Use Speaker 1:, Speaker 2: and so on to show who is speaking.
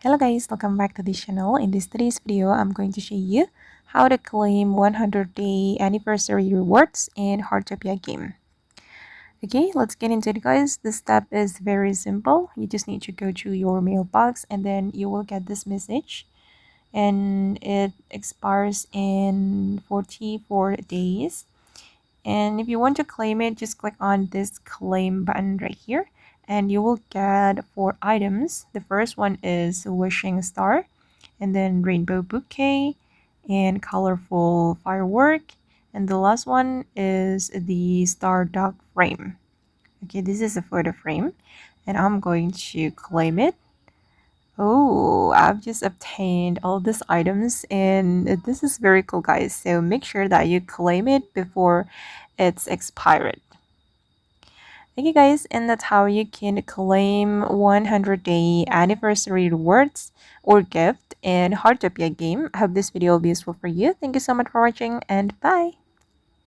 Speaker 1: Hello guys, welcome back to this channel. In today's video, I'm going to show you how to claim 100-day anniversary rewards in Heartopia game. Okay, let's get into it guys. This step is very simple. You just need to go to your mailbox and then you will get this message. And it expires in 44 days. And if you want to claim it, just click on this claim button right here and you will get 4 items. The first one is wishing star, and then rainbow bouquet and colorful firework, and the last one is the star dog frame. Okay, this is a photo frame and I'm going to claim it. Oh, I've just obtained all these items and this is very cool guys, so make sure that you claim it before it's expired. Okay guys, and that's how you can claim 100-day anniversary rewards or gift in Heartopia game. I hope this video will be useful for you. Thank you so much for watching and bye!